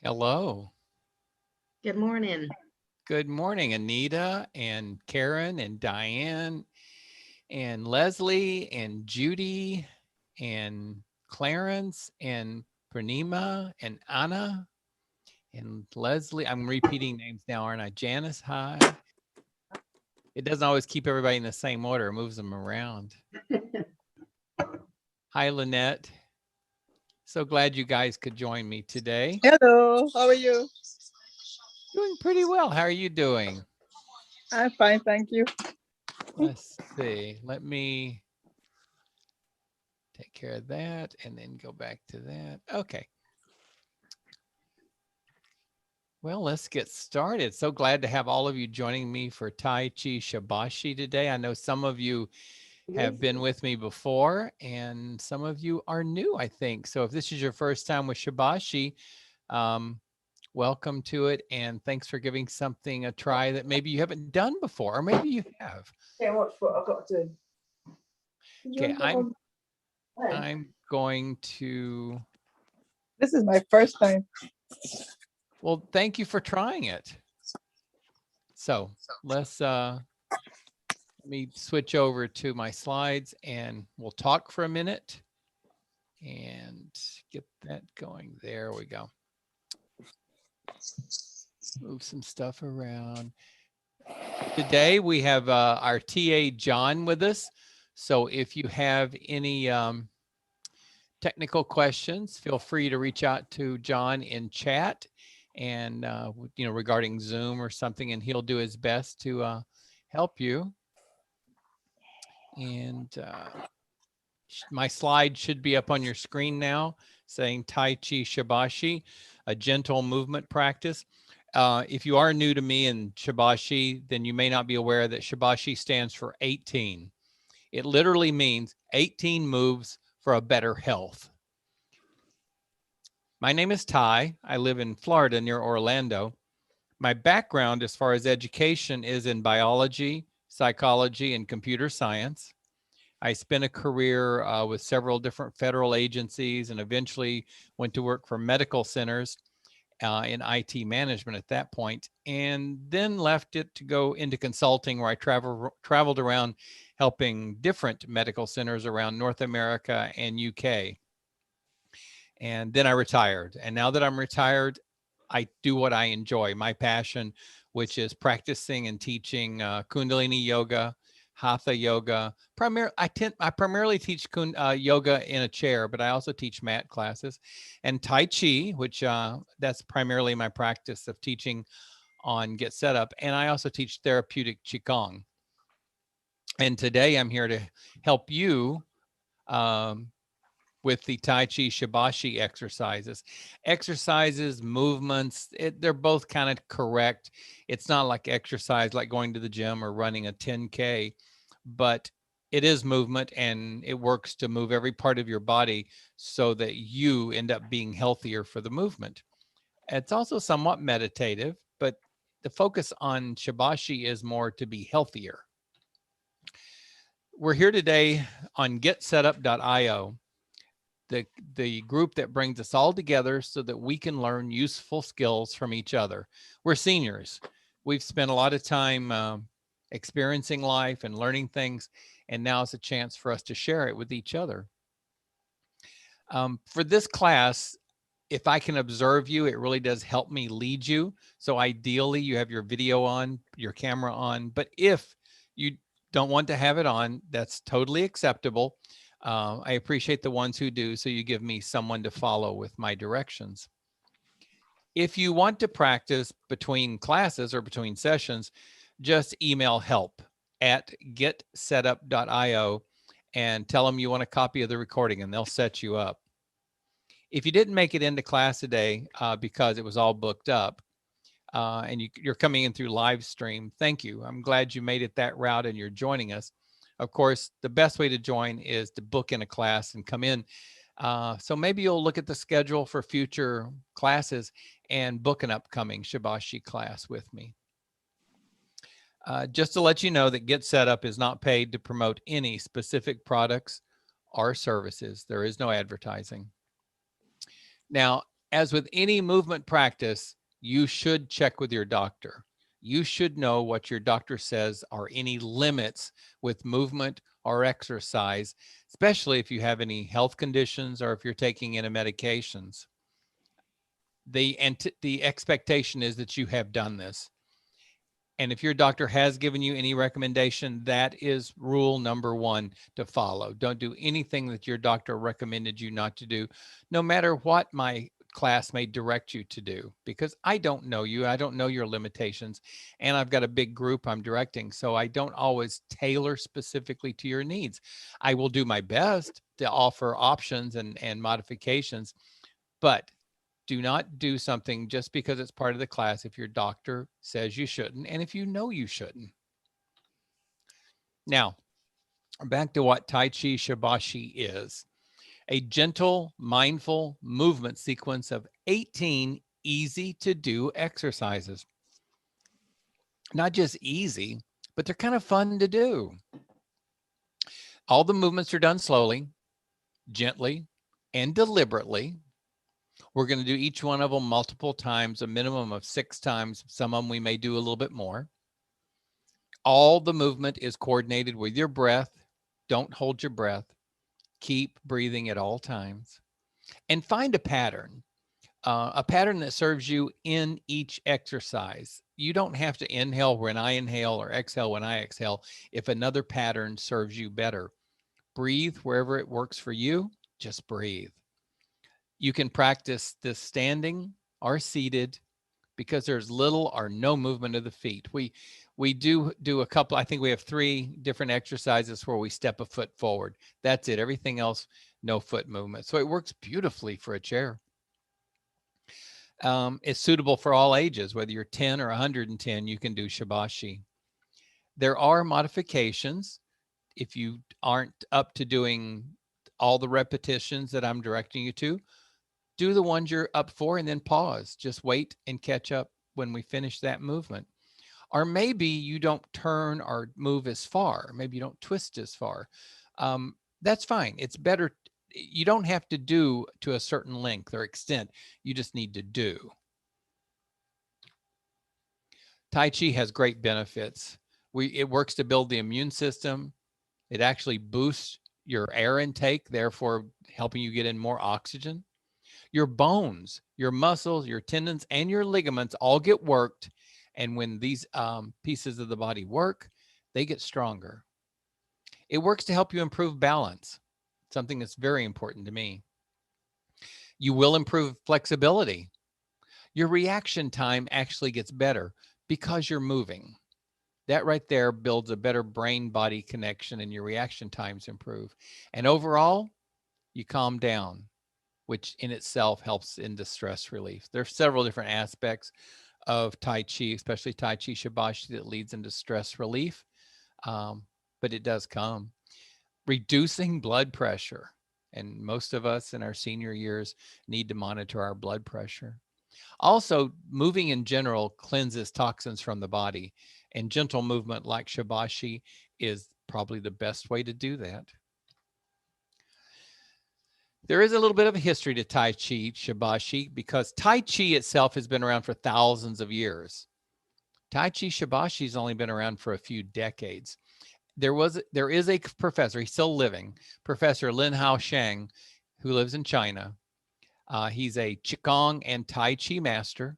Hello. Good morning. Good morning, Anita and Karen and Diane and Leslie and Judy and Clarence and Pranima and Anna and Leslie. I'm repeating names now, aren't I? Janice, hi. It doesn't always keep everybody in the same order, it moves them around. Hi, Lynette. So glad you guys could join me today. Hello, how are you? Doing pretty well. How are you doing? I'm fine, thank you. Let's see. Let me take care of that and then go back to that. Okay. Well, let's get started. So glad to have all of you joining me for Tai Chi Shibashi today. I know some of you have been with me before and some of you are new, I think. So if this is your first time with Shibashi, um, welcome to it. And thanks for giving something a try that maybe you haven't done before, or maybe you have. Yeah, watch what I've got to do. Okay, I'm going to, This is my first time. well, thank you for trying it. So let me switch over to my slides and we'll talk for a minute and get that going. There we go. Move some stuff around. Today we have our TA John with us. So if you have any technical questions, feel free to reach out to John in chat and, regarding Zoom or something, and he'll do his best to help you. And my slide should be up on your screen now saying Tai Chi Shibashi, a gentle movement practice. If you are new to me in Shibashi, then you may not be aware that Shibashi stands for 18. It literally means 18 moves for a better health. My name is Ty. I live in Florida near Orlando. My background as far as education is in biology, psychology, and computer science. I spent a career with several different federal agencies and eventually went to work for medical centers in IT management at that point, and then left it to go into consulting where I traveled around helping different medical centers around North America and UK. And then I retired. And now that I'm retired, I do what I enjoy, my passion, which is practicing and teaching Kundalini yoga, Hatha yoga. I primarily teach yoga in a chair, but I also teach mat classes, and Tai Chi, which that's primarily my practice of teaching on Get Set Up, and I also teach therapeutic Qigong. And today I'm here to help you um, with the Tai Chi Shibashi exercises, movements. They're both kind of correct. It's not like exercise, like going to the gym or running a 10K, but it is movement and it works to move every part of your body so that you end up being healthier for the movement. It's also somewhat meditative, but the focus on Shibashi is more to be healthier. We're here today on getsetup.io, the group that brings us all together so that we can learn useful skills from each other. We're seniors. We've spent a lot of time experiencing life and learning things, and now it's a chance for us to share it with each other. For this class, if I can observe you, it really does help me lead you. So ideally, you have your video on, your camera on, but if you don't want to have it on, that's totally acceptable. I appreciate the ones who do, so you give me someone to follow with my directions. If you want to practice between classes or between sessions, just email help@getsetup.io and tell them you want a copy of the recording and they'll set you up. If you didn't make it into class today because it was all booked up and you're coming in through live stream, thank you. I'm glad you made it that route and you're joining us. Of course, the best way to join is to book in a class and come in. So maybe you'll look at the schedule for future classes and book an upcoming Shibashi class with me. Just to let you know that Get Set Up is not paid to promote any specific products or services. There is no advertising. Now, As with any movement practice, you should check with your doctor. You should know what your doctor says are any limits with movement or exercise, especially if you have any health conditions or if you're taking any medications. The expectation is that you have done this. And if your doctor has given you any recommendation, that is rule number one to follow. Don't do anything that your doctor recommended you not to do, no matter what my class may direct you to do, because I don't know you. I don't know your limitations. And I've got a big group I'm directing. So I don't always tailor specifically to your needs. I will do my best to offer options and modifications, but do not do something just because it's part of the class if your doctor says you shouldn't and if you know you shouldn't. Now, back to what Tai Chi Shibashi is. A gentle, mindful movement sequence of 18 easy to do exercises. Not just easy, but they're kind of fun to do. All the movements are done slowly, gently, and deliberately. We're going to do each one of them multiple times, a minimum of 6 times. Some of them we may do a little bit more. All the movement is coordinated with your breath. Don't hold your breath. Keep breathing at all times. And find a pattern that serves you in each exercise. You don't have to inhale when I inhale or exhale when I exhale if another pattern serves you better. Breathe wherever it works for you. Just breathe. You can practice this standing or seated because there's little or no movement of the feet. We do a couple, I think we have 3 different exercises where we step a foot forward. That's it. Everything else, no foot movement. So it works beautifully for a chair. It's suitable for all ages, whether you're 10 or 110, you can do Shibashi. There are modifications if you aren't up to doing all the repetitions that I'm directing you to. Do the ones you're up for and then pause. Just wait and catch up when we finish that movement. Or maybe you don't turn or move as far. Maybe you don't twist as far. That's fine. It's better. You don't have to do to a certain length or extent. You just need to do. Tai Chi has great benefits. It works to build the immune system. It actually boosts your air intake, therefore helping you get in more oxygen. Your bones, your muscles, your tendons, and your ligaments all get worked. And when these pieces of the body work, they get stronger. It works to help you improve balance, something that's very important to me. You will improve flexibility. Your reaction time actually gets better because you're moving. That right there builds a better brain-body connection and your reaction times improve. And overall, you calm down, which in itself helps in the stress relief. There are several different aspects of Tai Chi, especially Tai Chi Shibashi, that leads into stress relief, but it does come. Reducing blood pressure. And most of us in our senior years need to monitor our blood pressure. Also, moving in general cleanses toxins from the body, and gentle movement like Shibashi is probably the best way to do that. There is a little bit of a history to Tai Chi Shibashi because Tai Chi itself has been around for thousands of years. Tai Chi Shibashi has only been around for a few decades. There is a professor, he's still living, Professor Lin Hao Shang, who lives in China. He's a Qigong and Tai Chi master.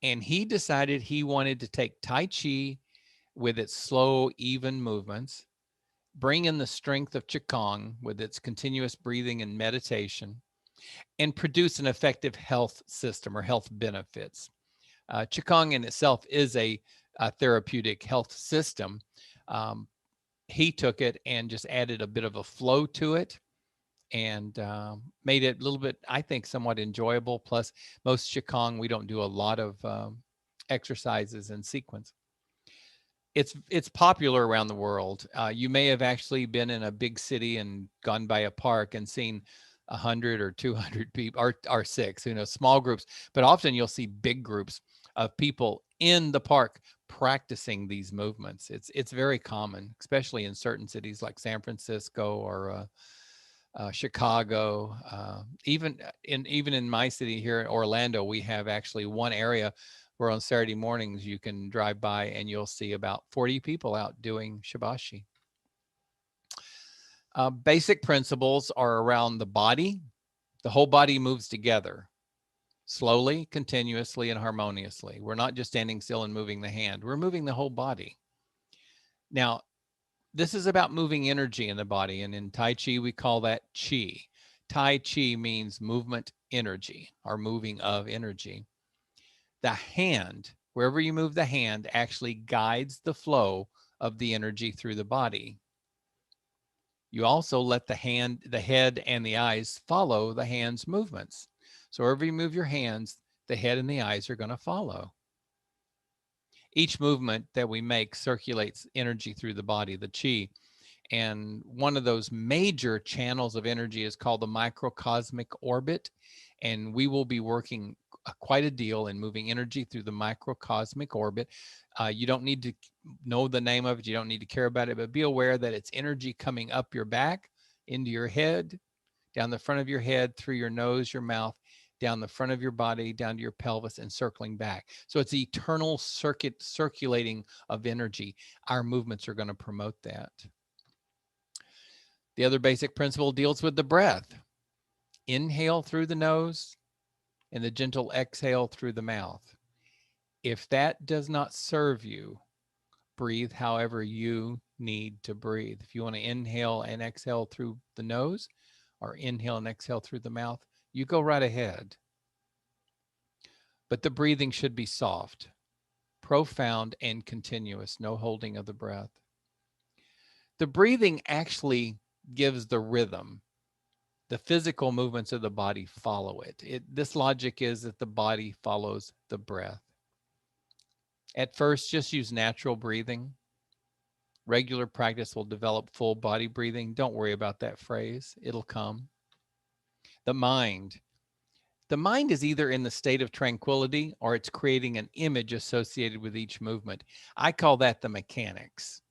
And he decided he wanted to take Tai Chi with its slow, even movements, bring in the strength of Qigong with its continuous breathing and meditation, and produce an effective health system or health benefits. Qigong in itself is a therapeutic health system. He took it and just added a bit of a flow to it and made it a little bit, I think, somewhat enjoyable. Plus, most Qigong, we don't do a lot of exercises in sequence. It's popular around the world. You may have actually been in a big city and gone by a park and seen 100 or 200 people, or 6, small groups. But often you'll see big groups of people in the park practicing these movements. It's very common, especially in certain cities like San Francisco or Chicago, even in my city here in Orlando, we have actually one area where on Saturday mornings you can drive by and you'll see about 40 people out doing Shibashi. Basic principles are around the body. The whole body moves together slowly, continuously, and harmoniously. We're not just standing still and moving the hand. We're moving the whole body. Now, this is about moving energy in the body, and in Tai Chi, we call that Chi. Tai Chi means movement energy, or moving of energy. The hand, wherever you move the hand, actually guides the flow of the energy through the body. You also let the head, and the eyes follow the hand's movements. So wherever you move your hands, the head and the eyes are going to follow. Each movement that we make circulates energy through the body, the chi. And one of those major channels of energy is called the microcosmic orbit. And we will be working quite a deal in moving energy through the microcosmic orbit. You don't need to know the name of it. You don't need to care about it, but be aware that it's energy coming up your back, into your head, down the front of your head, through your nose, your mouth, down the front of your body, down to your pelvis, and circling back. So it's the eternal circulating of energy. Our movements are going to promote that. The other basic principle deals with the breath. Inhale through the nose and the gentle exhale through the mouth. If that does not serve you, breathe however you need to breathe. If you want to inhale and exhale through the nose or inhale and exhale through the mouth, you go right ahead. But the breathing should be soft, profound, and continuous. No holding of the breath. The breathing actually gives the rhythm. The physical movements of the body follow it. This logic is that the body follows the breath. At first, just use natural breathing. Regular practice will develop full body breathing. Don't worry about that phrase. It'll come. The mind. The mind is either in the state of tranquility or it's creating an image associated with each movement. I call that the mechanics.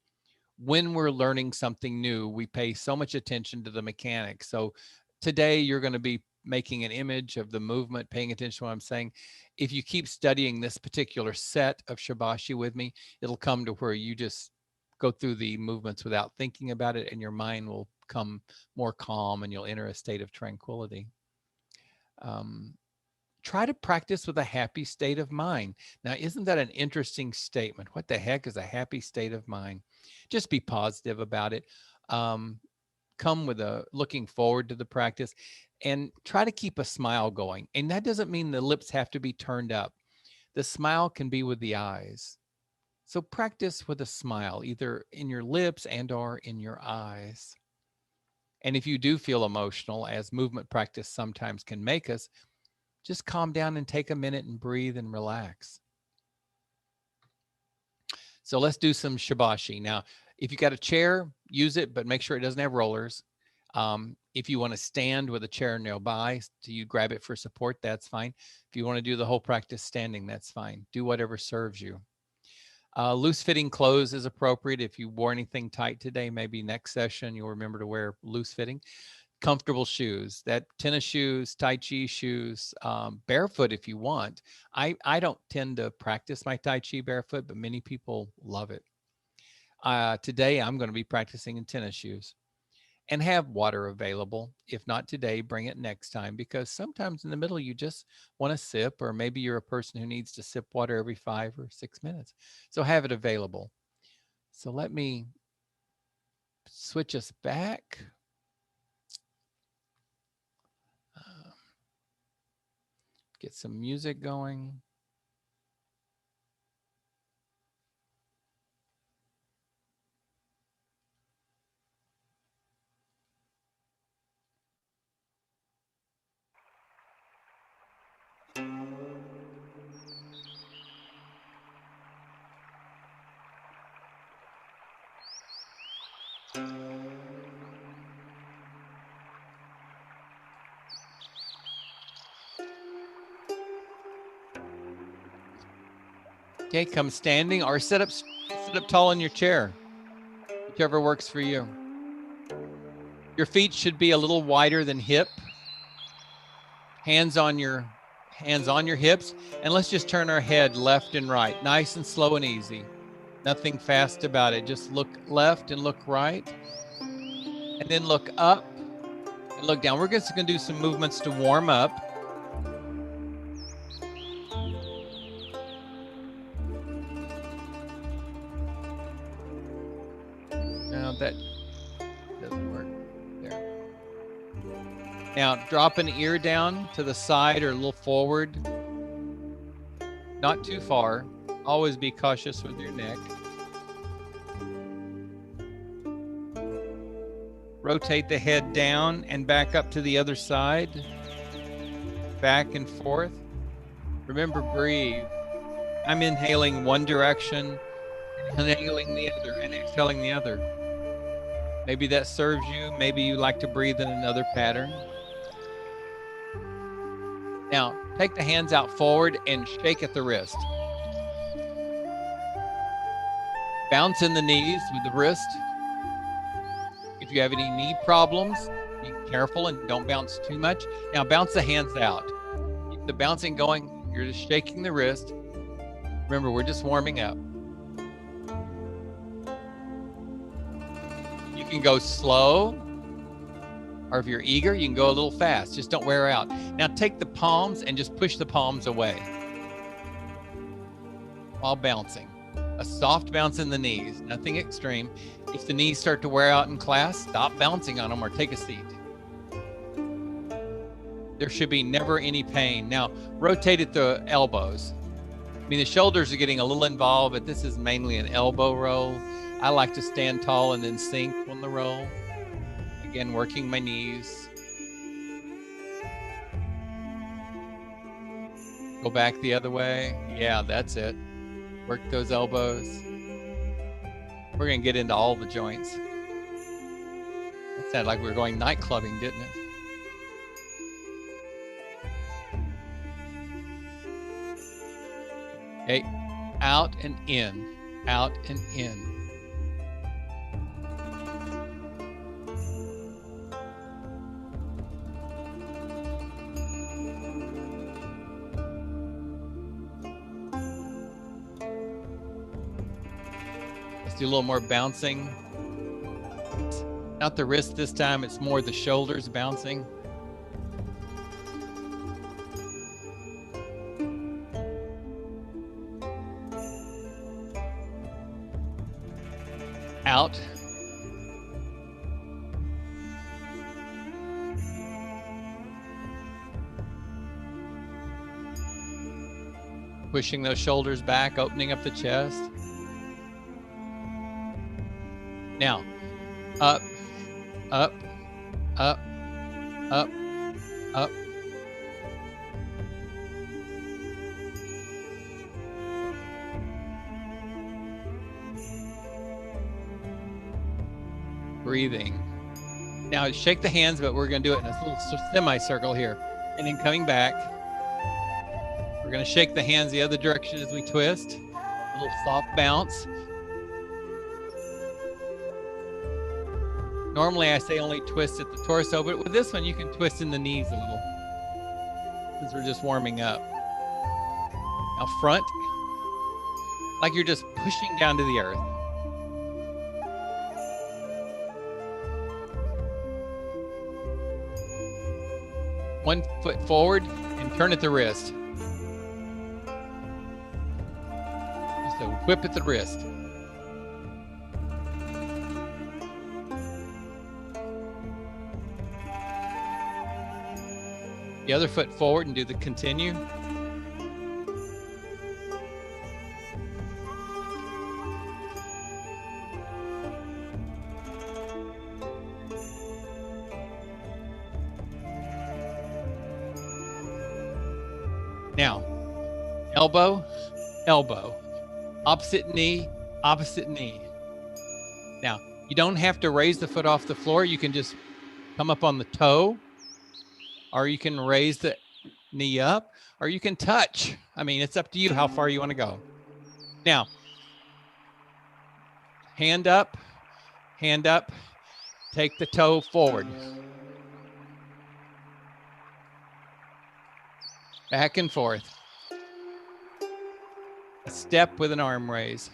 When we're learning something new, we pay so much attention to the mechanics. So today you're going to be making an image of the movement, paying attention to what I'm saying. If you keep studying this particular set of Shibashi with me, it'll come to where you just go through the movements without thinking about it, and your mind will come more calm and you'll enter a state of tranquility. Try to practice with a happy state of mind. Now, isn't that an interesting statement? What the heck is a happy state of mind? Just be positive about it. Come with a looking forward to the practice and try to keep a smile going. And that doesn't mean the lips have to be turned up. The smile can be with the eyes. So practice with a smile, either in your lips and or in your eyes. And if you do feel emotional, as movement practice sometimes can make us, just calm down and take a minute and breathe and relax. So let's do some Shibashi. Now, if you got a chair, use it, but make sure it doesn't have rollers. If you want to stand with a chair nearby, so you grab it for support, that's fine. If you want to do the whole practice standing, that's fine. Do whatever serves you. Loose fitting clothes is appropriate. If you wore anything tight today, maybe next session you'll remember to wear loose fitting. Comfortable shoes, that tennis shoes, Tai Chi shoes, barefoot if you want. I don't tend to practice my Tai Chi barefoot, but many people love it. Today, I'm going to be practicing in tennis shoes and have water available. If not today, bring it next time, because sometimes in the middle, you just want to sip, or maybe you're a person who needs to sip water every 5 or 6 minutes. So have it available. So let me switch us back. Get some music going. Okay, come standing or sit up tall in your chair, whichever works for you. Your feet should be a little wider than hip. Hands on your hips, and let's just turn our head left and right, nice and slow and easy. Nothing fast about it. Just look left and look right, and then look up and look down. We're just going to do some movements to warm up. Now that doesn't work. There. Now drop an ear down to the side or a little forward. Not too far. Always be cautious with your neck. Rotate the head down and back up to the other side. Back and forth. Remember, breathe. I'm inhaling one direction, inhaling the other, and exhaling the other. Maybe that serves you. Maybe you like to breathe in another pattern. Now, take the hands out forward and shake at the wrist. Bounce in the knees with the wrist. If you have any knee problems, be careful and don't bounce too much. Now, bounce the hands out. Keep the bouncing going. You're just shaking the wrist. Remember, we're just warming up. You can go slow, or if you're eager, you can go a little fast. Just don't wear out. Now take the palms and just push the palms away while bouncing. A soft bounce in the knees, nothing extreme. If the knees start to wear out in class, stop bouncing on them or take a seat. There should be never any pain. Now rotate at the elbows. I mean, the shoulders are getting a little involved, but this is mainly an elbow roll. I like to stand tall and then sink on the roll. Again, working my knees. Go back the other way. Yeah, that's it. Work those elbows. We're going to get into all the joints. That sounded like we were going night clubbing, didn't it? Okay, out and in, out and in. Let's do a little more bouncing. Not the wrist this time, it's more the shoulders bouncing. Out. Pushing those shoulders back, opening up the chest. Now, up, up, up, up, up. Breathing. Now shake the hands, but we're going to do it in a little semicircle here. And then coming back, we're going to shake the hands the other direction as we twist. A little soft bounce. Normally I say only twist at the torso, but with this one you can twist in the knees a little, since we're just warming up. Now front, like you're just pushing down to the earth. One foot forward and turn at the wrist. Just a whip at the wrist. The other foot forward and do the continue. Now, elbow, elbow, opposite knee, opposite knee. Now, you don't have to raise the foot off the floor. You can just come up on the toe, or you can raise the knee up, or you can touch. I mean, it's up to you how far you want to go. Now, hand up, Take the toe forward. Back and forth. A step with an arm raise.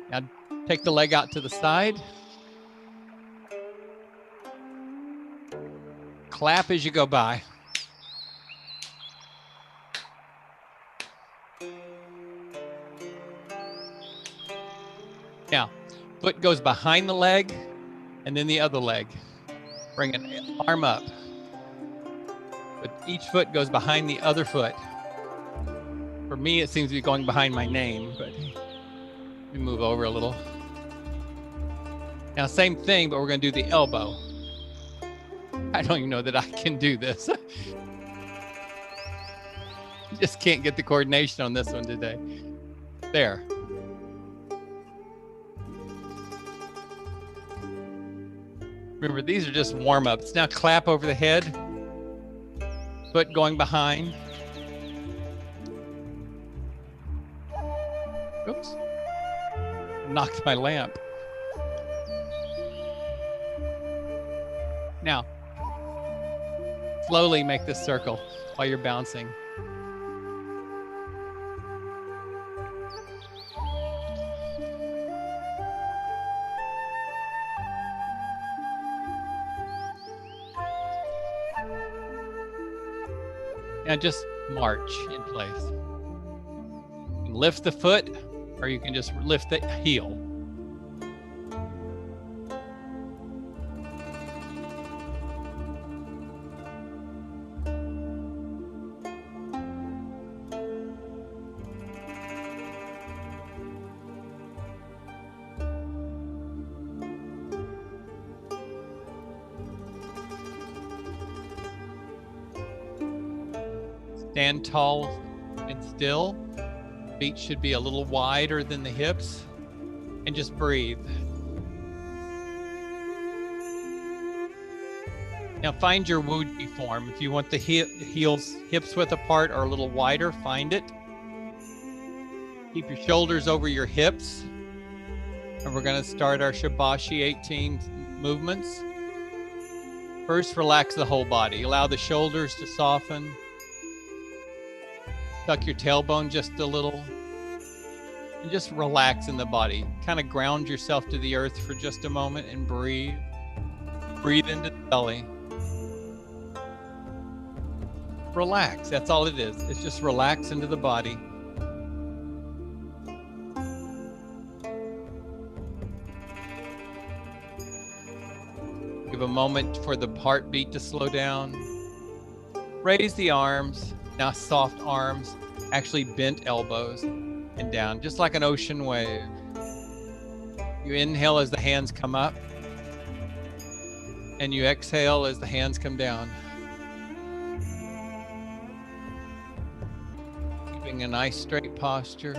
Now take the leg out to the side. Clap as you go by. Now, foot goes behind the leg and then the other leg. Bring an arm up. But each foot goes behind the other foot. For me, it seems to be going behind my name, but let me move over a little. Now, same thing, but we're going to do the elbow. I don't even know that I can do this. Just can't get the coordination on this one today. There. Remember, these are just warm-ups. Now clap over the head. Foot going behind. Oops. Knocked my lamp. Now, slowly make this circle while you're bouncing. Now just march in place. You can lift the foot, or you can just lift the heel. Stand tall and still. Feet should be a little wider than the hips. And just breathe. Now find your Wuji form. If you want the hips width apart or a little wider, find it. Keep your shoulders over your hips. And we're going to start our Shibashi 18 movements. First, relax the whole body. Allow the shoulders to soften. Tuck your tailbone just a little. And just relax in the body. Kind of ground yourself to the earth for just a moment and breathe. Breathe into the belly. Relax. That's all it is. It's just relax into the body. Give a moment for the heartbeat to slow down. Raise the arms. Now soft arms, actually bent elbows and down, just like an ocean wave. You inhale as the hands come up, and you exhale as the hands come down. Keeping a nice straight posture.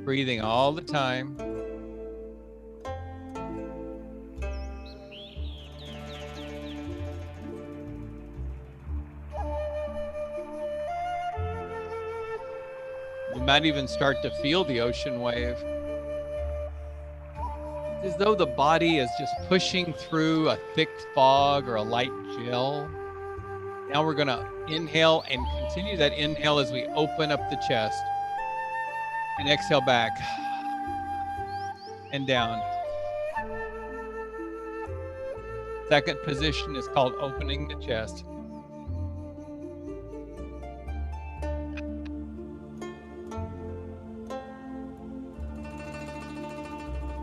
Breathing all the time. You might even start to feel the ocean wave. It's as though the body is just pushing through a thick fog or a light gel. Now we're going to inhale and continue that inhale as we open up the chest. And exhale back and down. Second position is called opening the chest.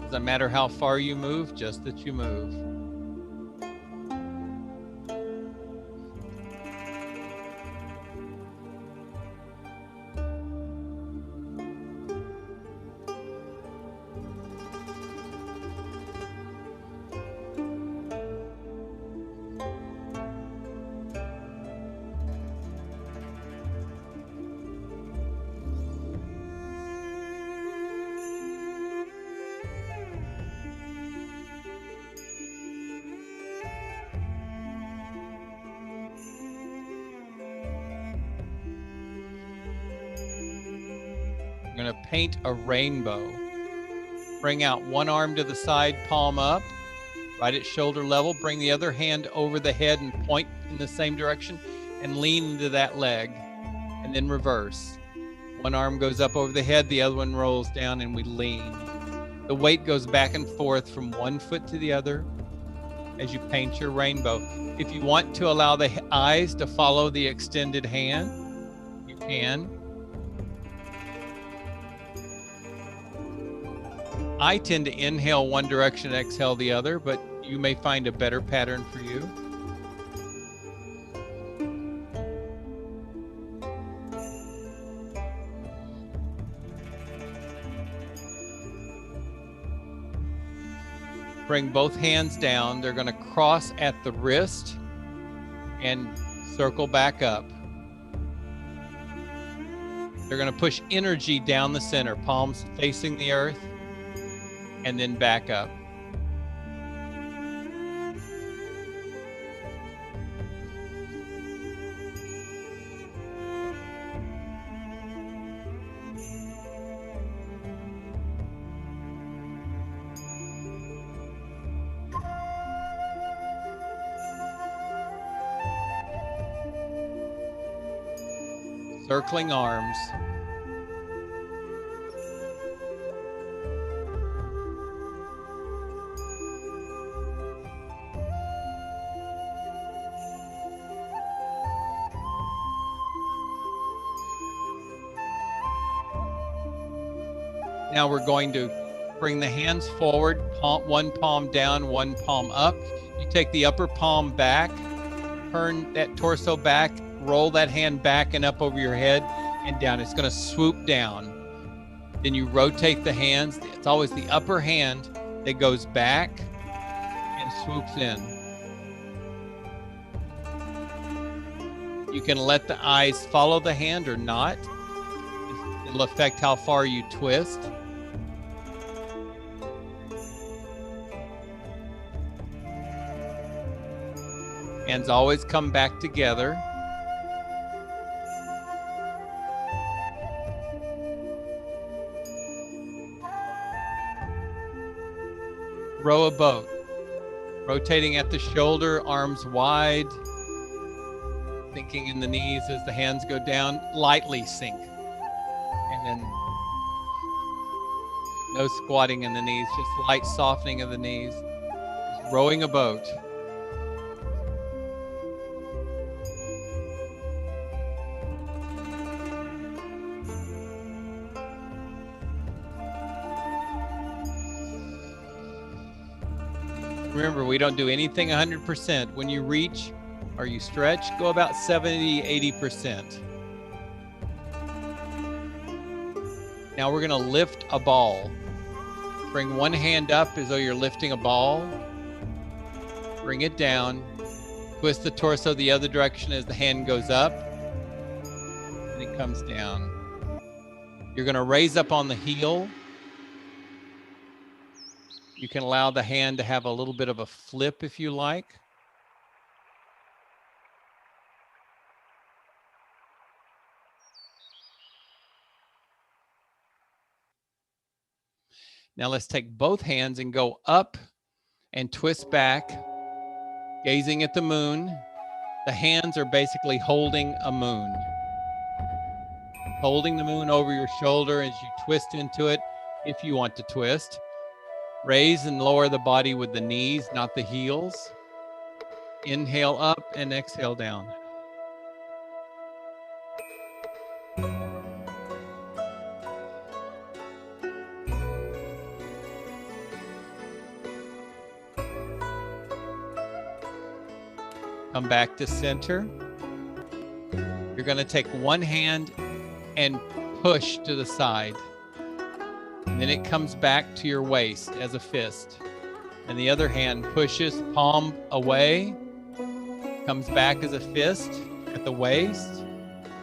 Doesn't matter how far you move, just that you move. going to paint a rainbow. Bring out one arm to the side, palm up, right at shoulder level. Bring the other hand over the head and point in the same direction and lean into that leg. And then reverse. One arm goes up over the head, the other one rolls down, and we lean. The weight goes back and forth from one foot to the other as you paint your rainbow. If you want to allow the eyes to follow the extended hand, you can. I tend to inhale one direction, exhale the other, but you may find a better pattern for you. Bring both hands down. They're going to cross at the wrist and circle back up. They're going to push energy down the center, palms facing the earth, and then back up. Circling arms. Now we're going to bring the hands forward, one palm down, one palm up. You take the upper palm back, turn that torso back, roll that hand back and up over your head and down. It's going to swoop down. Then you rotate the hands. It's always the upper hand that goes back and swoops in. You can let the eyes follow the hand or not. It'll affect how far you twist. Hands always come back together. Row a boat, rotating at the shoulder, arms wide, sinking in the knees as the hands go down, lightly sink. And then no squatting in the knees, just light softening of the knees. Just rowing a boat. Remember, we don't do anything 100%. When you reach or you stretch, go about 70, 80%. Now we're going to lift a ball. Bring one hand up as though you're lifting a ball. Bring it down. Twist the torso the other direction as the hand goes up. And it comes down. You're going to raise up on the heel. You can allow the hand to have a little bit of a flip if you like. Now let's take both hands and go up and twist back, gazing at the moon. The hands are basically holding a moon. Holding the moon over your shoulder as you twist into it, if you want to twist. Raise and lower the body with the knees, not the heels. Inhale up and exhale down. Come back to center. You're going to take one hand and push to the side. And then it comes back to your waist as a fist. And the other hand pushes palm away, comes back as a fist at the waist,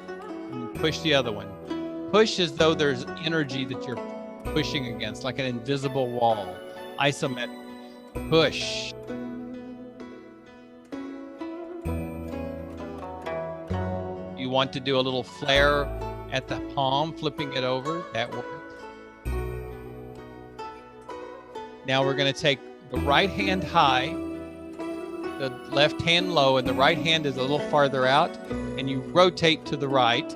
and push the other one. Push as though there's energy that you're pushing against, like an invisible wall. Isometric. Push. You want to do a little flare at the palm, flipping it over. That works. Now we're going to take the right hand high, the left hand low, and the right hand is a little farther out, and you rotate to the right.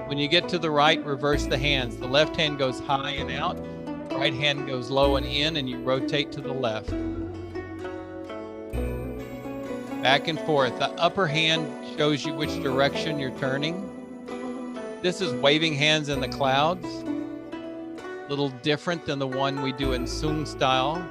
When you get to the right, reverse the hands. The left hand goes high and out, right hand goes low and in, and you rotate to the left. Back and forth. The upper hand shows you which direction you're turning. This is waving hands in the clouds. A little different than the one we do in Sung style.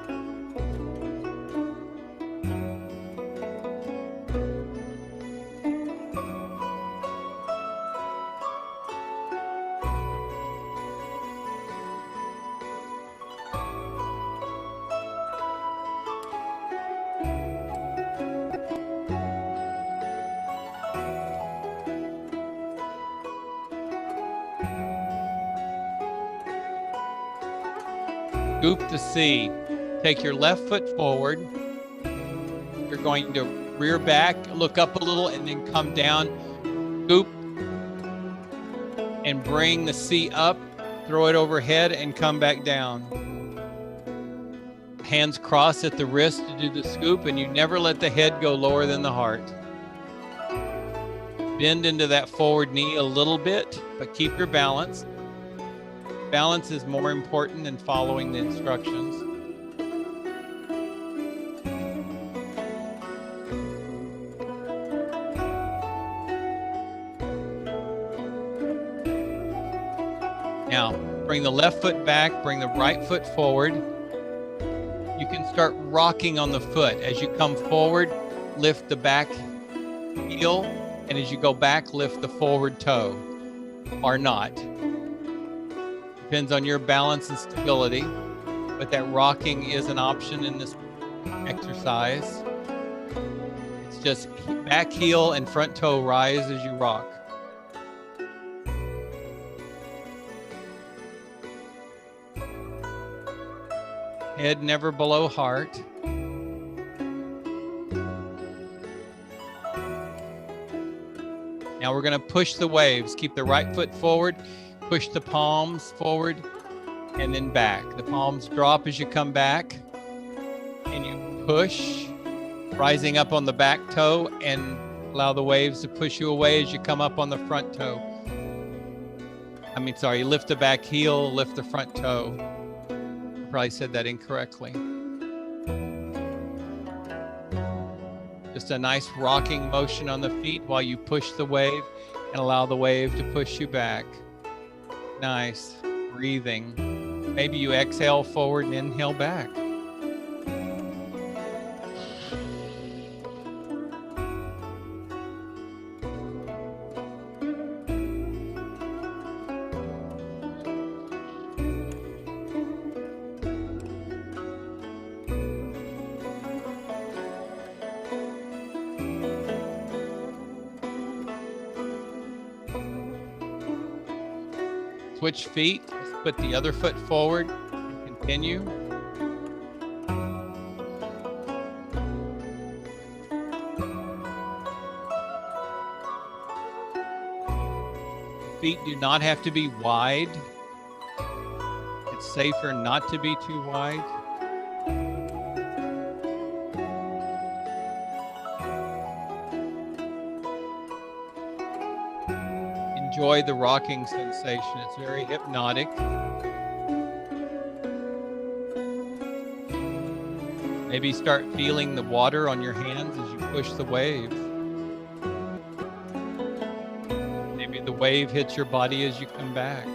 Scoop to C. Take your left foot forward. You're going to rear back, look up a little, and then come down. Scoop and bring the C up. Throw it overhead and come back down. Hands cross at the wrist to do the scoop, and you never let the head go lower than the heart. Bend into that forward knee a little bit, but keep your balance. Balance is more important than following the instructions. Now, bring the left foot back, bring the right foot forward. You can start rocking on the foot. As you come forward, lift the back heel, and as you go back, lift the forward toe, or not. Depends on your balance and stability, but that rocking is an option in this exercise. It's just back heel and front toe rise as you rock. Head never below heart. Now we're going to push the waves. Keep the right foot forward. Push the palms forward and then back. The palms drop as you come back, and you push, rising up on the back toe, and allow the waves to push you away as you come up on the front toe. Lift the back heel, lift the front toe. I probably said that incorrectly. Just a nice rocking motion on the feet while you push the wave and allow the wave to push you back. Nice. Breathing. Maybe you exhale forward and inhale back. Switch feet. Let's put the other foot forward and continue. Feet do not have to be wide. It's safer not to be too wide. Enjoy the rocking sensation. It's very hypnotic. Maybe start feeling the water on your hands as you push the wave. Maybe the wave hits your body as you come back.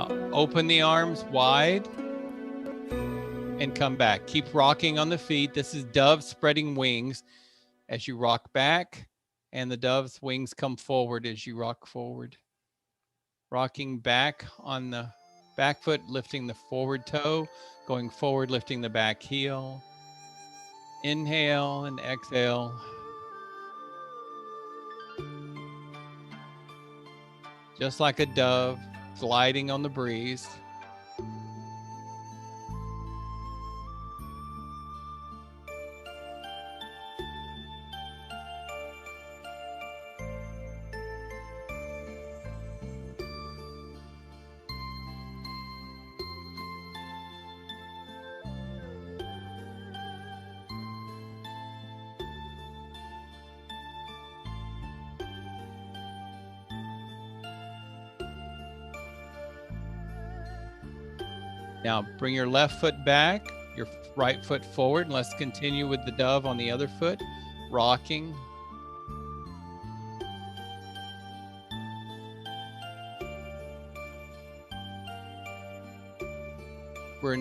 Now open the arms wide and come back. Keep rocking on the feet. This is dove spreading wings as you rock back, and the dove's wings come forward as you rock forward. Rocking back on the back foot, lifting the forward toe, going forward, lifting the back heel. Inhale and exhale. Just like a dove gliding on the breeze. Now bring your left foot back, your right foot forward, and let's continue with the dove on the other foot, rocking. We're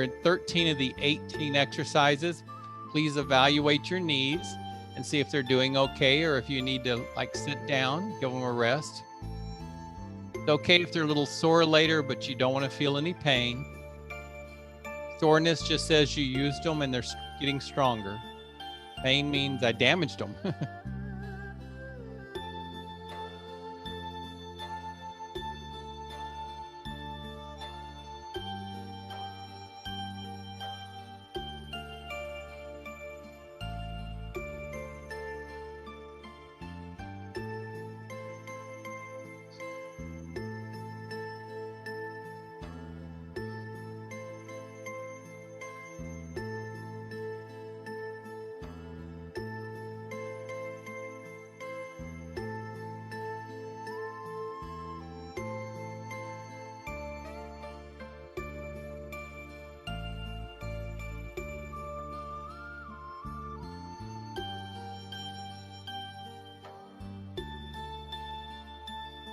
in 13 of the 18 exercises. Please evaluate your knees and see if they're doing okay, or if you need to like sit down, give them a rest. It's okay if they're a little sore later, but you don't want to feel any pain. Soreness just says you used them and they're getting stronger. Pain means I damaged them.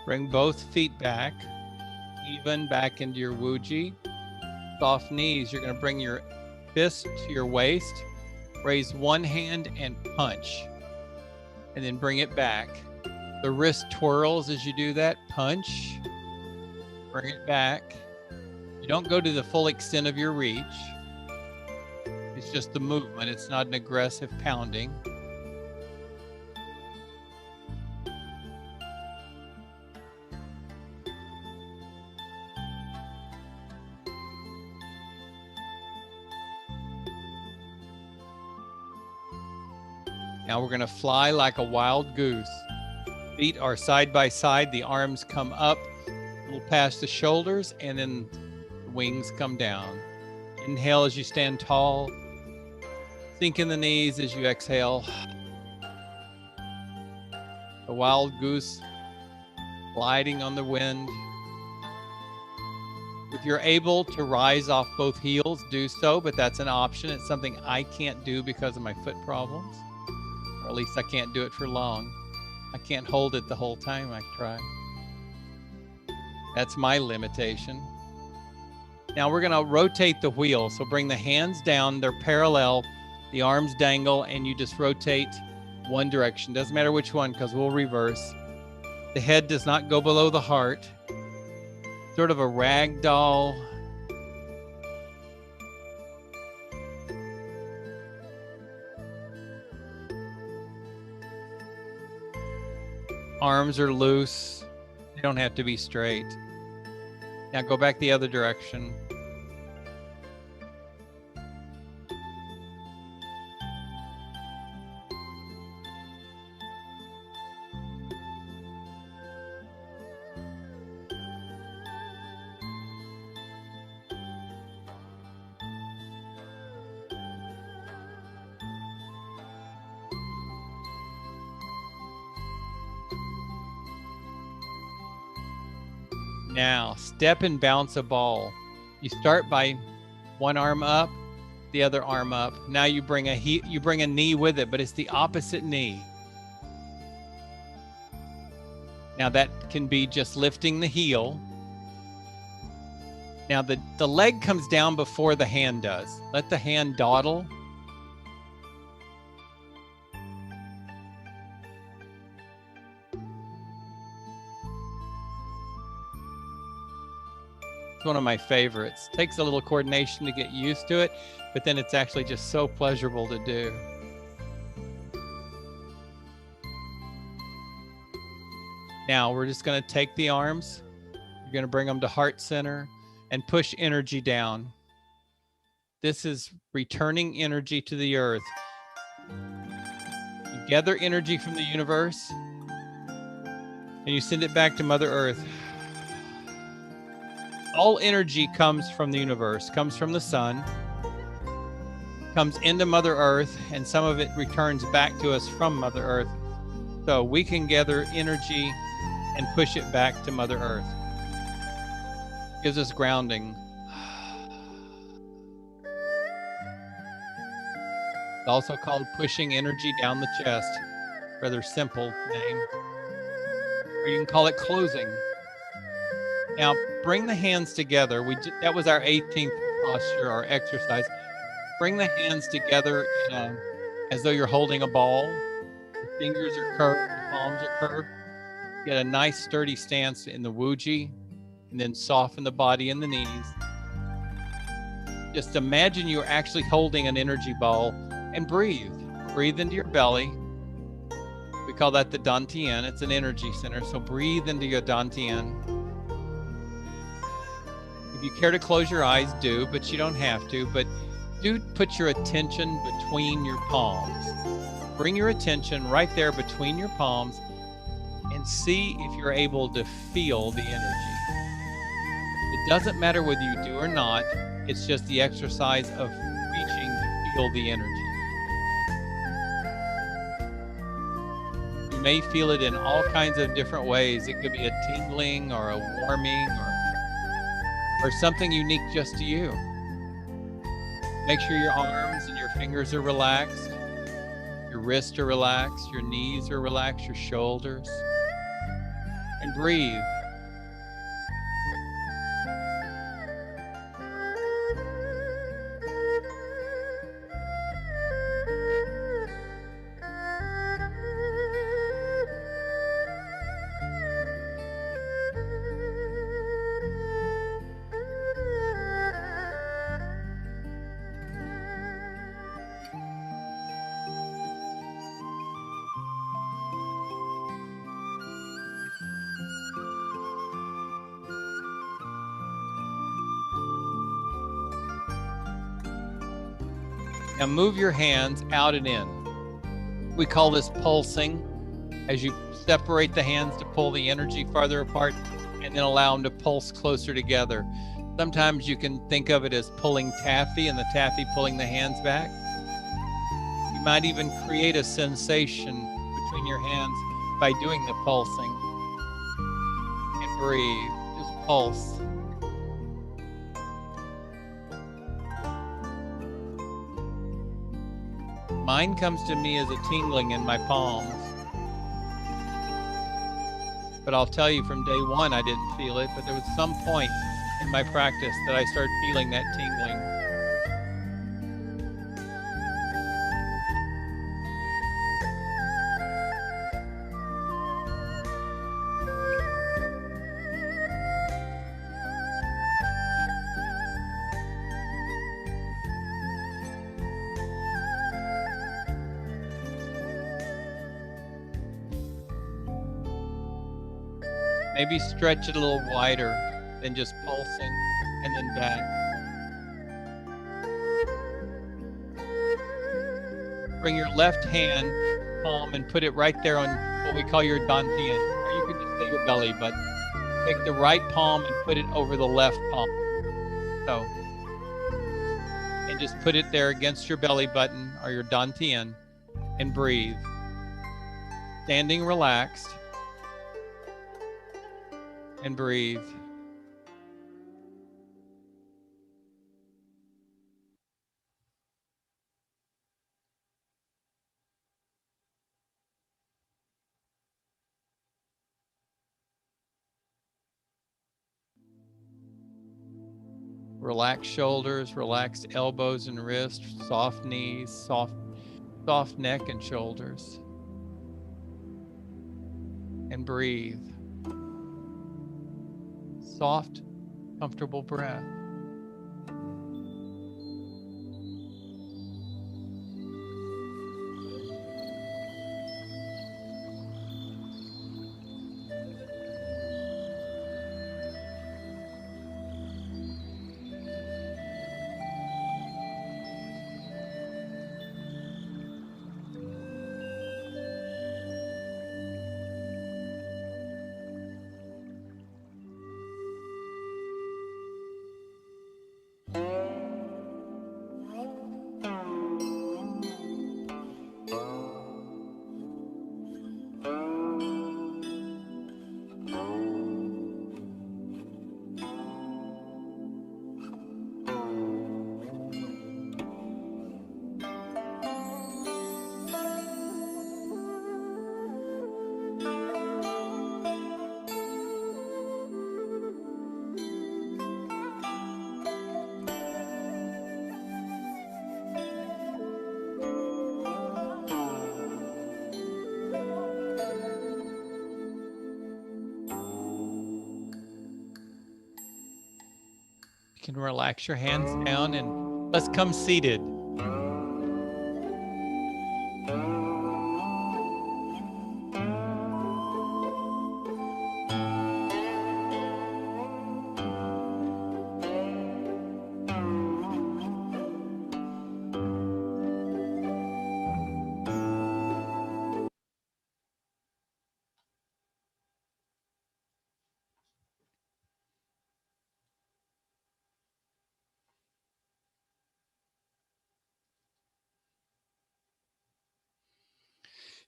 Bring both feet back, even back into your wuji. Soft knees, you're going to bring your fist to your waist, raise one hand and punch, and then bring it back. The wrist twirls as you do that, punch, bring it back. You don't go to the full extent of your reach. It's just the movement. It's not an aggressive pounding. Now we're going to fly like a wild goose. Feet are side by side. The arms come up a little past the shoulders, and then the wings come down. Inhale as you stand tall. Sink in the knees as you exhale. The wild goose gliding on the wind. If you're able to rise off both heels, do so, but that's an option. It's something I can't do because of my foot problems. Or at least I can't do it for long. I can't hold it the whole time I try. That's my limitation. Now we're going to rotate the wheel. So bring the hands down, they're parallel, the arms dangle, and you just rotate one direction. Doesn't matter which one, because we'll reverse. The head does not go below the heart. Sort of a rag doll. Arms are loose. They don't have to be straight. Now go back the other direction. Now, step and bounce a ball. You start by one arm up, the other arm up. Now you bring a knee with it, but it's the opposite knee. Now that can be just lifting the heel, Now the leg comes down before the hand does. Let the hand dawdle. It's one of my favorites. Takes a little coordination to get used to it, but then it's actually just so pleasurable to do. Now we're just going to take the arms. You're going to bring them to heart center and push energy down. This is returning energy to the earth. You gather energy from the universe and you send it back to Mother Earth. All energy comes from the universe, comes from the sun, comes into Mother Earth, and some of it returns back to us from Mother Earth. So we can gather energy and push it back to Mother Earth. Gives us grounding. It's also called pushing energy down the chest. Rather simple name. Or you can call it closing. Now, bring the hands together. That was our 18th posture, our exercise. Bring the hands together as though you're holding a ball. The fingers are curved, the palms are curved. Get a nice sturdy stance in the wuji, and then soften the body in the knees. Just imagine you're actually holding an energy ball and breathe. Breathe into your belly. We call that the dantian. It's an energy center. So breathe into your dantian. If you care to close your eyes, do, but you don't have to. But do put your attention between your palms. Bring your attention right there between your palms and see if you're able to feel the energy. It doesn't matter whether you do or not. It's just the exercise of reaching to feel the energy. You may feel it in all kinds of different ways. It could be a tingling or a warming or something unique just to you. Make sure your arms and your fingers are relaxed. Your wrists are relaxed. Your knees are relaxed. Your shoulders. And breathe. Now move your hands out and in. We call this pulsing, as you separate the hands to pull the energy farther apart and then allow them to pulse closer together. Sometimes you can think of it as pulling taffy and the taffy pulling the hands back. You might even create a sensation between your hands by doing the pulsing. And breathe, just pulse. Mine comes to me as a tingling in my palms. But I'll tell you, from day one, I didn't feel it, but there was some point in my practice that I started feeling that tingling. Maybe stretch it a little wider than just pulsing and then back. Bring your left hand palm and put it right there on what we call your dantian, or you could just say your belly, but take the right palm and put it over the left palm. So, and just put it there against your belly button or your dantian and breathe. Standing relaxed. And breathe. Relax shoulders, relaxed elbows and wrists, soft knees, soft neck and shoulders. And breathe. Soft, comfortable breath. You can relax your hands down and let's come seated.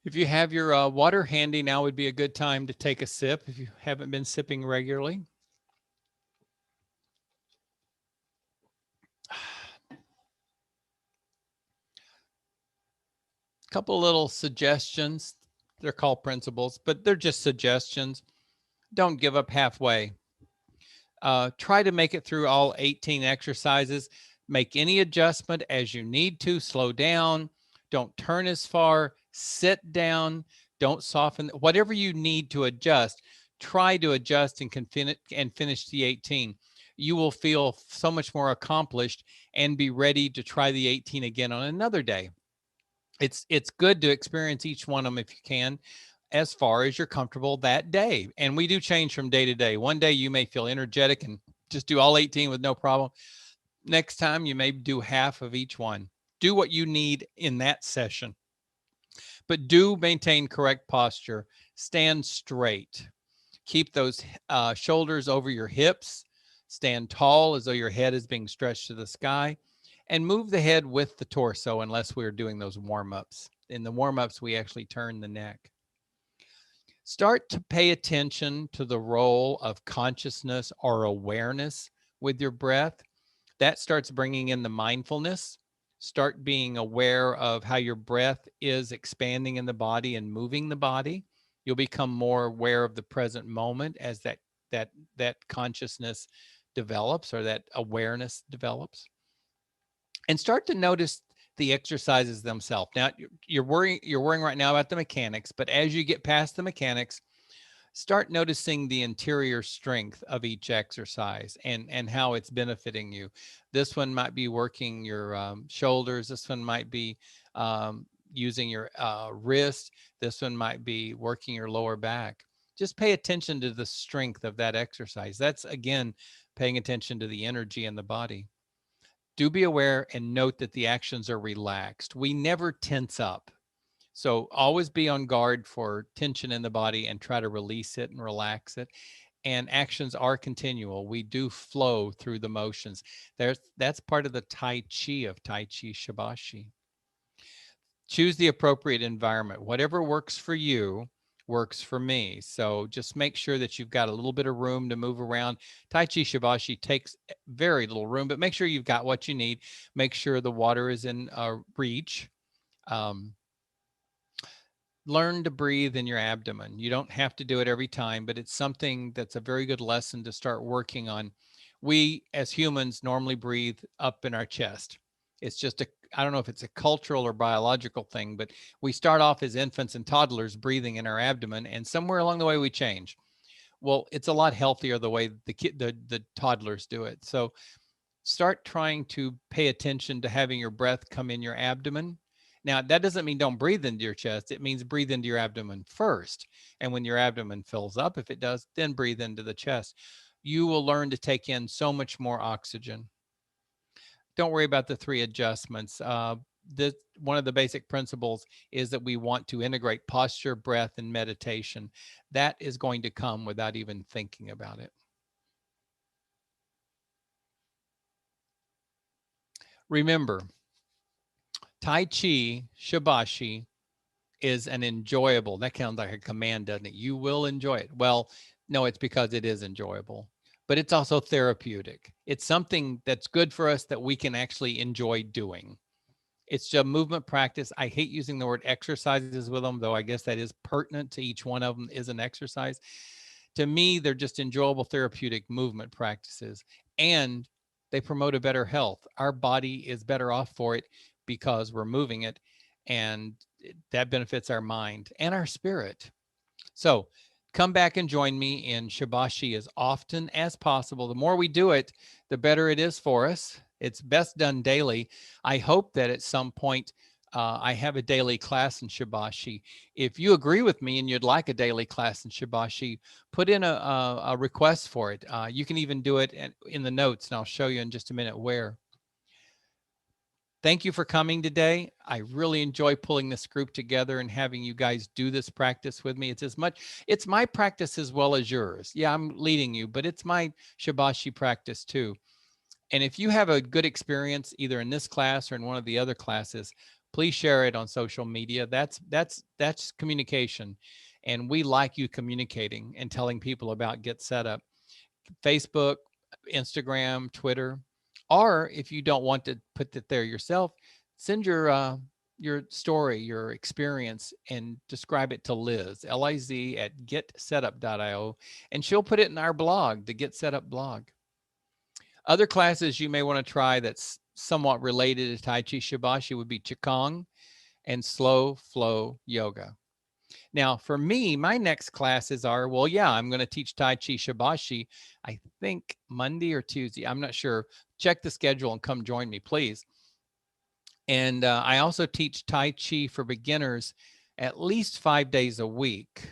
If you have your water handy, now would be a good time to take a sip if you haven't been sipping regularly. Couple little suggestions. They're called principles, but they're just suggestions. Don't give up halfway. Try to make it through all 18 exercises. Make any adjustment as you need to. Slow down. Don't turn as far. Sit down. Don't soften. Whatever you need to adjust, try to adjust and finish the 18. You will feel so much more accomplished and be ready to try the 18 again on another day. It's good to experience each one of them if you can, as far as you're comfortable that day. And we do change from day to day. One day you may feel energetic and just do all 18 with no problem. Next time you may do half of each one. Do what you need in that session. But do maintain correct posture. Stand straight. Keep those shoulders over your hips. Stand tall as though your head is being stretched to the sky. And move the head with the torso unless we're doing those warm-ups. In the warm-ups, we actually turn the neck. Start to pay attention to the role of consciousness or awareness with your breath. That starts bringing in the mindfulness. Start being aware of how your breath is expanding in the body and moving the body. You'll become more aware of the present moment as that consciousness develops, or that awareness develops. And start to notice the exercises themselves. Now, you're worrying right now about the mechanics, but as you get past the mechanics, start noticing the interior strength of each exercise and how it's benefiting you. This one might be working your shoulders. This one might be using your wrist. This one might be working your lower back. Just pay attention to the strength of that exercise. That's, again, paying attention to the energy in the body. Do be aware and note that the actions are relaxed. We never tense up. So always be on guard for tension in the body and try to release it and relax it. And actions are continual. We do flow through the motions. That's part of the Tai Chi of Tai Chi Shibashi. Choose the appropriate environment. Whatever works for you works for me. So just make sure that you've got a little bit of room to move around. Tai Chi Shibashi takes very little room, but make sure you've got what you need. Make sure the water is in reach. Learn to breathe in your abdomen. You don't have to do it every time, but it's something that's a very good lesson to start working on We as humans normally breathe up in our chest. It's just I don't know if it's a cultural or biological thing, but we start off as infants and toddlers breathing in our abdomen, and somewhere along the way we change. Well, it's a lot healthier the way the toddlers do it. So start trying to pay attention to having your breath come in your abdomen. Now, that doesn't mean don't breathe into your chest. It means breathe into your abdomen first. And when your abdomen fills up, if it does, then breathe into the chest. You will learn to take in so much more oxygen. Don't worry about the three adjustments. One of the basic principles is that we want to integrate posture, breath, and meditation. That is going to come without even thinking about it. Remember, Tai Chi, Shibashi, is an enjoyable, that sounds like a command, doesn't it? You will enjoy it. Well, no, it's because it is enjoyable, but it's also therapeutic. It's something that's good for us that we can actually enjoy doing. It's a movement practice. I hate using the word exercises with them, though I guess that is pertinent to each one of them is an exercise. To me, they're just enjoyable therapeutic movement practices, and they promote a better health. Our body is better off for it because we're moving it, and that benefits our mind and our spirit. So come back and join me in Shibashi as often as possible. The more we do it, the better it is for us. It's best done daily. I hope that at some point I have a daily class in Shibashi. If you agree with me and you'd like a daily class in Shibashi, put in a request for it. You can even do it in the notes, and I'll show you in just a minute where. Thank you for coming today. I really enjoy pulling this group together and having you guys do this practice with me. It's my practice as well as yours. Yeah, I'm leading you, but it's my Shibashi practice too. And if you have a good experience either in this class or in one of the other classes, please share it on social media. That's communication. And we like you communicating and telling people about Get Set Up. Facebook, Instagram, Twitter, or if you don't want to put it there yourself, send your story, your experience, and describe it to Liz, Liz at getsetup.io, and she'll put it in our blog, the Get Set Up blog. Other classes you may want to try that's somewhat related to Tai Chi Shibashi would be Qigong and slow flow yoga. Now, for me, my next classes are, well, yeah, I'm going to teach Tai Chi Shibashi, I think Monday or Tuesday. I'm not sure. Check the schedule and come join me, please. And I also teach Tai Chi for beginners at least 5 days a week.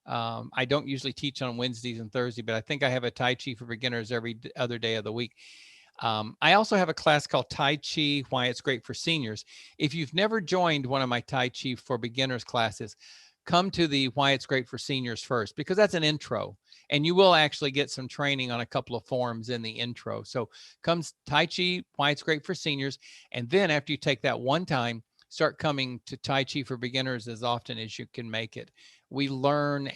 I don't usually teach on Wednesdays and Thursdays, but I think I have a Tai Chi for beginners every other day of the week. I also have a class called Tai Chi, Why It's Great for Seniors. If you've never joined one of my Tai Chi for beginners classes, come to the Why It's Great for Seniors first, because that's an intro, and you will actually get some training on a couple of forms in the intro. So comes Tai Chi, Why It's Great for Seniors, and then after you take that one time, start coming to Tai Chi for beginners as often as you can make it. We learn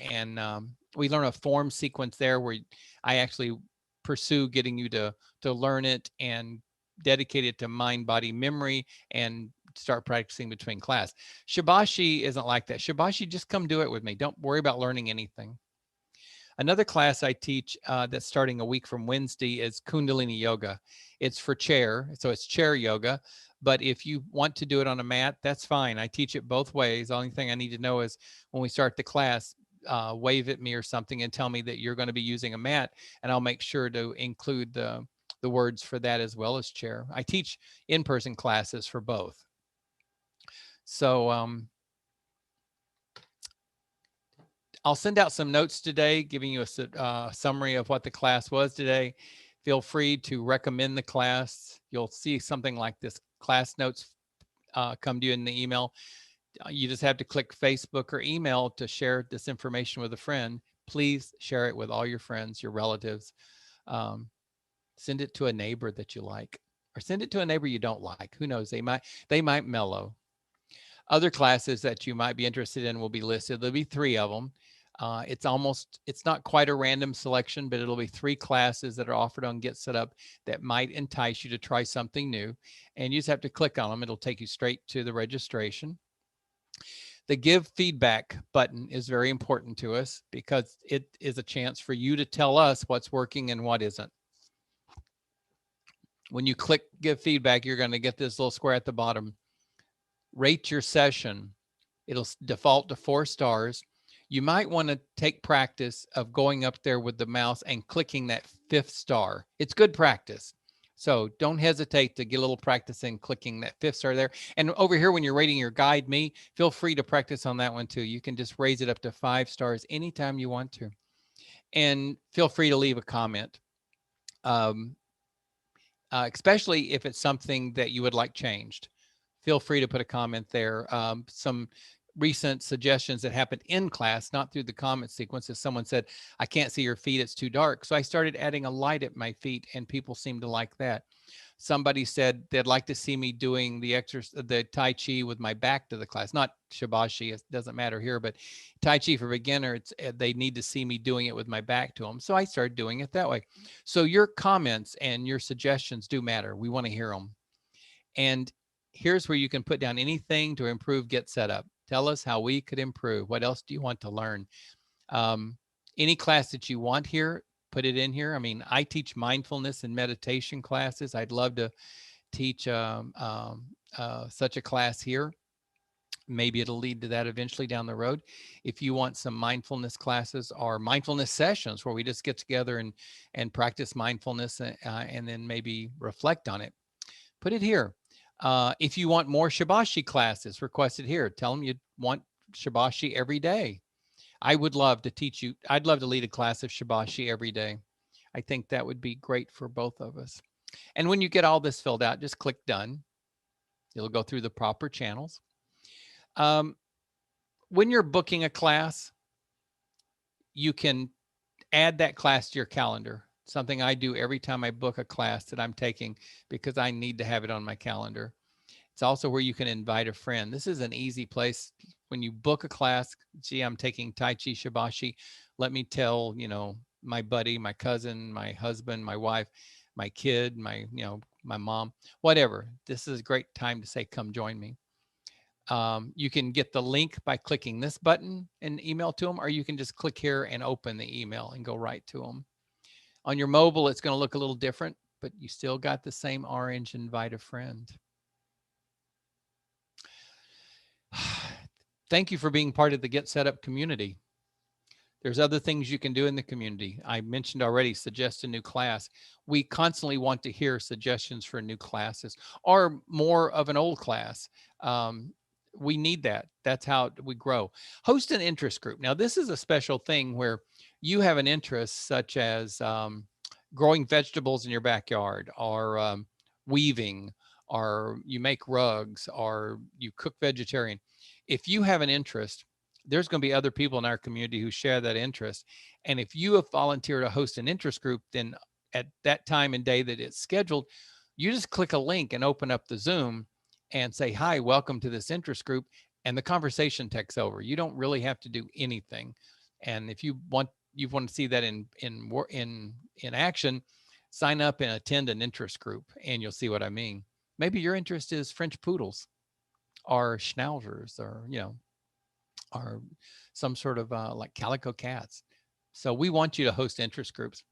we learn a form sequence there where I actually pursue getting you to learn it and dedicate it to mind, body, memory, and start practicing between class. Shibashi isn't like that. Shibashi, just come do it with me. Don't worry about learning anything. Another class I teach that's starting a week from Wednesday is Kundalini Yoga. It's for chair, so it's chair yoga. But if you want to do it on a mat, that's fine. I teach it both ways. The only thing I need to know is when we start the class, wave at me or something and tell me that you're going to be using a mat, and I'll make sure to include the words for that as well as chair. I teach in-person classes for both. So I'll send out some notes today, giving you a summary of what the class was today. Feel free to recommend the class. You'll see something like this class notes come to you in the email. You just have to click Facebook or email to share this information with a friend. Please share it with all your friends, your relatives. Send it to a neighbor that you like, or send it to a neighbor you don't like. Who knows? They might mellow. Other classes that you might be interested in will be listed. There'll be 3 of them. It's not quite a random selection, but it'll be 3 classes that are offered on Get Set Up that might entice you to try something new. And you just have to click on them. It'll take you straight to the registration. The give feedback button is very important to us because it is a chance for you to tell us what's working and what isn't. When you click give feedback, you're going to get this little square at the bottom. Rate your session. It'll default to 4 stars. You might want to take practice of going up there with the mouse and clicking that 5th star. It's good practice. So don't hesitate to get a little practice in clicking that 5th star there. And over here, when you're rating your guide me, feel free to practice on that one too. You can just raise it up to 5 stars anytime you want to. And feel free to leave a comment. Especially if it's something that you would like changed. Feel free to put a comment there. Some recent suggestions that happened in class, not through the comment sequences. Someone said, I can't see your feet, it's too dark. So I started adding a light at my feet and people seem to like that. Somebody said they'd like to see me doing the Tai Chi with my back to the class, not Shibashi, it doesn't matter here, but Tai Chi for beginners, they need to see me doing it with my back to them. So I started doing it that way. So your comments and your suggestions do matter. We want to hear them. And here's where you can put down anything to improve Get Set Up. Tell us how we could improve. What else do you want to learn? Any class that you want here, put it in here. I mean, I teach mindfulness and meditation classes. I'd love to teach such a class here. Maybe it'll lead to that eventually down the road. If you want some mindfulness classes or mindfulness sessions where we just get together and practice mindfulness and then maybe reflect on it, put it here. If you want more Shibashi classes, request it here. Tell them you want Shibashi every day. I would love to teach you. I'd love to lead a class of Shibashi every day. I think that would be great for both of us. And when you get all this filled out, just click done. It'll go through the proper channels. When you're booking a class, you can add that class to your calendar. Something I do every time I book a class that I'm taking because I need to have it on my calendar. It's also where you can invite a friend. This is an easy place. When you book a class, gee, I'm taking Tai Chi Shibashi. Let me tell, my buddy, my cousin, my husband, my wife, my kid, my mom, whatever. This is a great time to say, come join me. You can get the link by clicking this button and email to them, or you can just click here and open the email and go right to them. On your mobile, it's going to look a little different, but you still got the same orange invite a friend. Thank you for being part of the Get Set Up community. There's other things you can do in the community. I mentioned already, suggest a new class. We constantly want to hear suggestions for new classes or more of an old class. We need that. That's how we grow. Host an interest group. Now, this is a special thing where you have an interest such as growing vegetables in your backyard or weaving, or you make rugs, or you cook vegetarian. If you have an interest, there's going to be other people in our community who share that interest. And if you have volunteered to host an interest group, then at that time and day that it's scheduled, you just click a link and open up the Zoom and say, hi, welcome to this interest group. And the conversation takes over. You don't really have to do anything. And if you want to see that in action, sign up and attend an interest group and you'll see what I mean. Maybe your interest is French poodles or schnauzers or, or some sort of like calico cats. So we want you to host interest groups.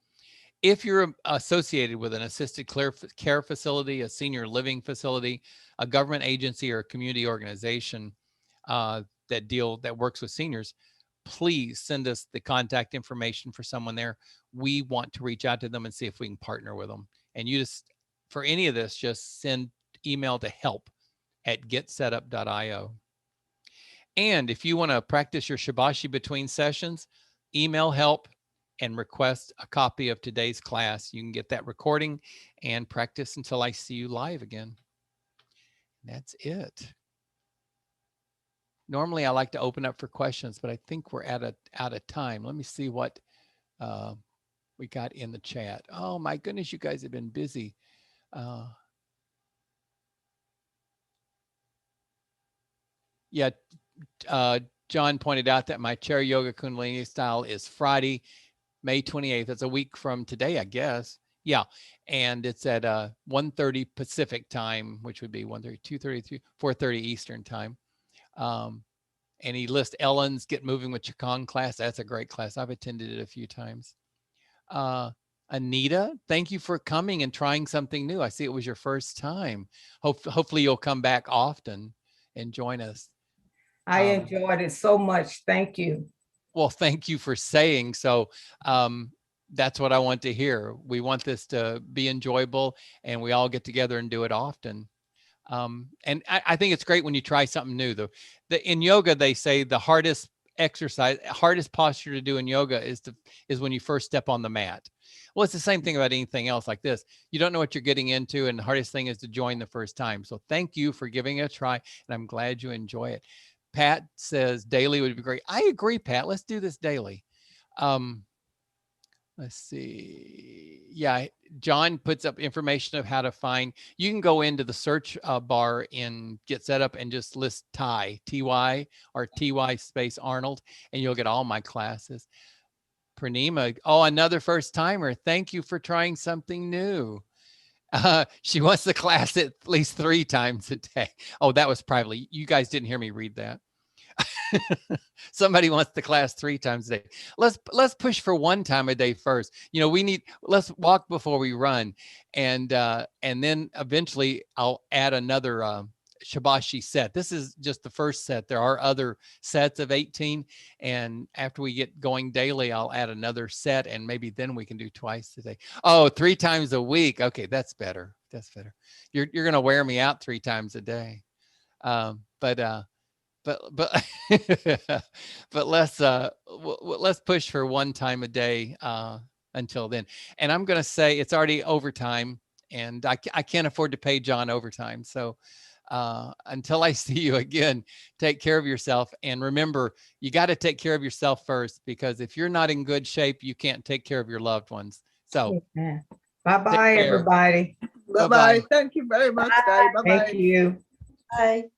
If you're associated with an assisted care facility, a senior living facility, a government agency, or a community organization that works with seniors, please send us the contact information for someone there. We want to reach out to them and see if we can partner with them. And you just, for any of this, just send email to help@getsetup.io. And if you want to practice your Shibashi between sessions, email help and request a copy of today's class. You can get that recording and practice until I see you live again. That's it. Normally I like to open up for questions, but I think we're out of time. Let me see what we got in the chat. Oh my goodness, you guys have been busy. Yeah, John pointed out that my chair yoga Kundalini style is Friday, May 28th. It's a week from today, I guess. Yeah. And it's at 1:30 Pacific time, which would be 1:30, 2:30, 4:30 Eastern time. And he lists Ellen's Get Moving with Qigong class. That's a great class. I've attended it a few times. Anita, thank you for coming and trying something new. I see it was your first time. Hopefully you'll come back often and join us. I enjoyed it so much. Thank you. Well, thank you for saying so. That's what I want to hear. We want this to be enjoyable and we all get together and do it often. And I think it's great when you try something new. In yoga, they say the hardest posture to do in yoga is when you first step on the mat. Well, it's the same thing about anything else like this. You don't know what you're getting into, and the hardest thing is to join the first time. So thank you for giving it a try, and I'm glad you enjoy it. Pat says daily would be great. I agree, Pat. Let's do this daily. Let's see. Yeah, John puts up information of how to find. You can go into the search bar in Get Set Up and just list Ty, or TY space Arnold, and you'll get all my classes. Pranima, oh, another first timer. Thank you for trying something new. She wants the class at least 3 times a day. Oh, that was privately. You guys didn't hear me read that. Somebody wants the class 3 times a day. Let's push for 1 time a day first. You know, let's walk before we run, and then eventually I'll add another Shibashi set. This is just the first set. There are other sets of 18, and after we get going daily, I'll add another set, and maybe then we can do twice a day. Oh, 3 times a week. Okay, that's better. That's better. You're gonna wear me out 3 times a day. But but let's push for 1 time a day until then. And I'm going to say it's already overtime, and I can't afford to pay John overtime. So until I see you again, take care of yourself. And remember, you got to take care of yourself first, because if you're not in good shape, you can't take care of your loved ones. So bye-bye, everybody. Bye-bye. Thank you very much, guys. Bye-bye. Thank you. Bye.